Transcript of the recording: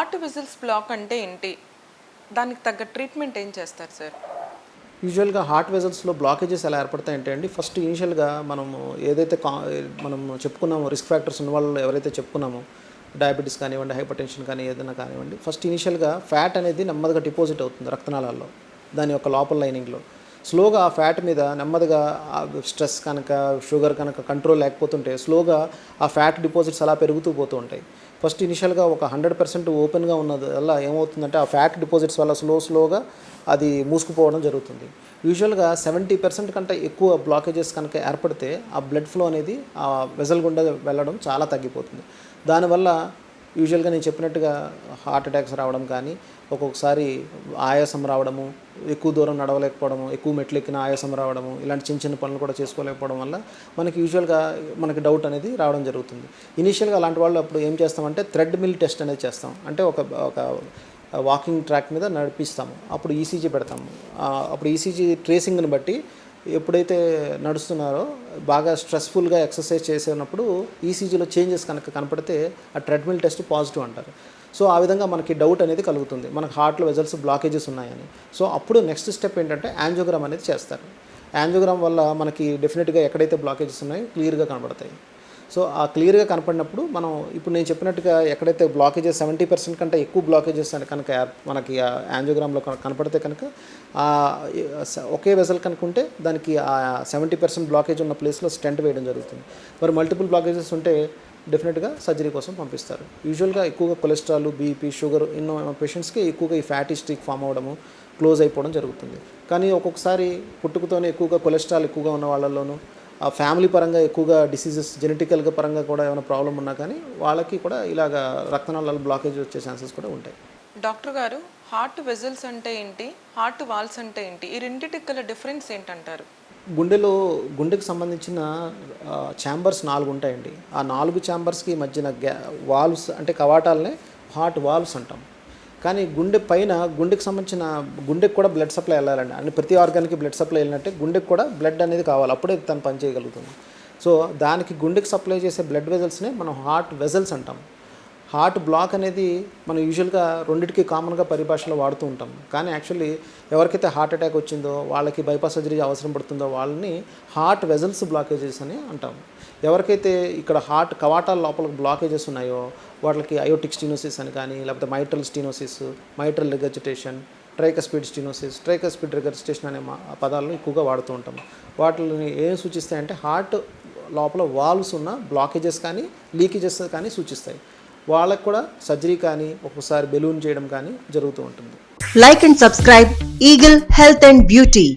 Heart vessels black అంటే ఏంటి? దానికి తగ్గ ట్రీట్మెంట్ ఏం చేస్తారు సార్? యూజువల్గా హార్ట్ వెజల్స్లో బ్లాకేజెస్ ఎలా ఏర్పడతాయంటే అండి, ఫస్ట్ ఇనిషియల్గా మనము ఏదైతే మనం చెప్పుకున్నామో రిస్క్ ఫ్యాక్టర్స్ ఉన్న వాళ్ళు ఎవరైతే చెప్పుకున్నామో డయాబెటీస్ కానివ్వండి, హైపర్ టెన్షన్ కానీ ఏదైనా కానివ్వండి, ఫస్ట్ ఇనిషియల్గా ఫ్యాట్ అనేది నెమ్మదిగా డిపాజిట్ అవుతుంది రక్తనాళాల్లో, దాని యొక్క లోపల లైనింగ్లో. స్లోగా ఆ ఫ్యాట్ మీద నెమ్మదిగా స్ట్రెస్ కనుక, షుగర్ కనుక కంట్రోల్ లేకపోతుంటే స్లోగా ఆ ఫ్యాట్ డిపాజిట్స్ అలా పెరుగుతూ పోతూ ఉంటాయి. ఫస్ట్ ఇనిషియల్గా ఒక 100% ఓపెన్గా ఉన్నది వల్ల ఏమవుతుందంటే ఆ ఫ్యాట్ డిపాజిట్స్ వల్ల స్లోగా అది మూసుకుపోవడం జరుగుతుంది. యూజువల్గా 70% కంటే ఎక్కువ బ్లాకేజెస్ కనుక ఏర్పడితే ఆ బ్లడ్ ఫ్లో అనేది ఆ వెజల్ గుండా వెళ్ళడం చాలా తగ్గిపోతుంది. దానివల్ల యూజువల్గా నేను చెప్పినట్టుగా హార్ట్ అటాక్స్ రావడం కానీ, ఒక్కొక్కసారి ఆయాసం రావడము, ఎక్కువ దూరం నడవలేకపోవడము, ఎక్కువ మెట్లు ఎక్కిన ఆయాసం రావడము, ఇలాంటి చిన్న చిన్న పనులు కూడా చేసుకోలేకపోవడం వల్ల మనకి యూజువల్గా డౌట్ అనేది రావడం జరుగుతుంది. ఇనీషియల్గా అలాంటి వాళ్ళు అప్పుడు ఏం చేస్తామంటే థ్రెడ్ మిల్ టెస్ట్ అనేది చేస్తాం. అంటే ఒక వాకింగ్ ట్రాక్ మీద నడిపిస్తాము. అప్పుడు ఈసీజీ పెడతాము. అప్పుడు ఈసీజీ ట్రేసింగ్ని బట్టి ఎప్పుడైతే నడుస్తున్నారో బాగా స్ట్రెస్ఫుల్గా ఎక్సర్సైజ్ చేసేటప్పుడు ఈసీజీలో చేంజెస్ కనుక కనపడితే ఆ ట్రెడ్మిల్ టెస్ట్ పాజిటివ్ అంటారు. సో ఆ విధంగా మనకి డౌట్ అనేది కలుగుతుంది, మనకు హార్ట్లో వెజల్స్ బ్లాకేజెస్ ఉన్నాయని. సో అప్పుడు నెక్స్ట్ స్టెప్ ఏంటంటే యాంజియోగ్రామ్ అనేది చేస్తారు. యాంజియోగ్రామ్ వల్ల మనకి డెఫినెట్గా ఎక్కడైతే బ్లాకేజెస్ ఉన్నాయో క్లియర్గా కనబడతాయి. సో ఆ క్లియర్గా కనపడినప్పుడు మనం ఇప్పుడు నేను చెప్పినట్టుగా ఎక్కడైతే బ్లాకేజెస్ 70% కంటే ఎక్కువ బ్లాకేజెస్ అని కనుక మనకి ఆ యాంజియోగ్రామ్లో కనపడితే కనుక ఒకే వెజల్ కనుకుంటే దానికి ఆ 70% బ్లాకేజ్ ఉన్న ప్లేస్లో స్టెంట్ వేయడం జరుగుతుంది. మరి మల్టిపుల్ బ్లాకేజెస్ ఉంటే డెఫినెట్గా సర్జరీ కోసం పంపిస్తారు. యూజువల్గా ఎక్కువగా కొలెస్ట్రాల్, బీపీ, షుగర్ ఎన్నో పేషెంట్స్కి ఎక్కువగా ఈ ఫ్యాటీ స్ట్రీక్ ఫామ్ అవ్వడము, క్లోజ్ అయిపోవడం జరుగుతుంది. కానీ ఒక్కొక్కసారి పుట్టుకతోనే ఎక్కువగా కొలెస్ట్రాల్ ఎక్కువగా ఉన్న వాళ్ళలోనూ, ఆ ఫ్యామిలీ పరంగా ఎక్కువగా డిసీజెస్ జెనెటికల్గా పరంగా కూడా ఏమైనా ప్రాబ్లం ఉన్నా కానీ వాళ్ళకి కూడా ఇలాగ రక్తనాళాలు బ్లాకేజ్ వచ్చే ఛాన్సెస్ కూడా ఉంటాయి. డాక్టర్ గారు, హార్ట్ వెజల్స్ అంటే ఏంటి, హార్ట్ వాల్స్ అంటే ఏంటి, ఈ రెండింటికి గల డిఫరెన్స్ ఏంటంటారు? గుండెకి సంబంధించిన ఛాంబర్స్ 4 ఉంటాయండి. ఆ 4 ఛాంబర్స్కి మధ్యన వాల్వ్స్ అంటే కవాటాలనే హార్ట్ వాల్వ్స్ అంటాం. కానీ గుండెకి సంబంధించిన గుండెకి కూడా బ్లడ్ సప్లై వెళ్ళాలండి. అంటే ప్రతి ఆర్గాన్కి బ్లడ్ సప్లై వెళ్ళినట్టే గుండెకి కూడా బ్లడ్ అనేది కావాలి, అప్పుడే తను పని చేయగలుగుతుంది. సో దానికి గుండెకి సప్లై చేసే బ్లడ్ వెజల్స్నే మనం హార్ట్ వెజల్స్ అంటాం. హార్ట్ బ్లాక్ అనేది మనం యూజువల్గా రెండింటికి కామన్గా పరిభాషలో వాడుతూ ఉంటాం. కానీ యాక్చువల్లీ ఎవరికైతే హార్ట్ అటాక్ వచ్చిందో, వాళ్ళకి బైపాస్ సర్జరీ అవసరం పడుతుందో వాళ్ళని హార్ట్ వెజల్స్ బ్లాకేజెస్ అని అంటాం. ఎవరికైతే ఇక్కడ హార్ట్ కవాటాల లోపల బ్లాకేజెస్ ఉన్నాయో వాళ్ళకి అయోటిక్ స్టీనోసిస్ అని కానీ, లేకపోతే mitral stenosis, mitral regurgitation, tricuspid stenosis, tricuspid regurgitation అనే పదాలను ఎక్కువగా వాడుతూ ఉంటాం. వాటిని ఏం సూచిస్తాయంటే హార్ట్ లోపల వాల్వ్స్ ఉన్న బ్లాకేజెస్ కానీ, లీకేజెస్ కానీ సూచిస్తాయి. వాళ్ళకు కూడా సర్జరీ కానీ, ఒక్కొక్కసారి బెలూన్ చేయడం కానీ జరుగుతూ ఉంటుంది. Like and subscribe Eagle Health and Beauty.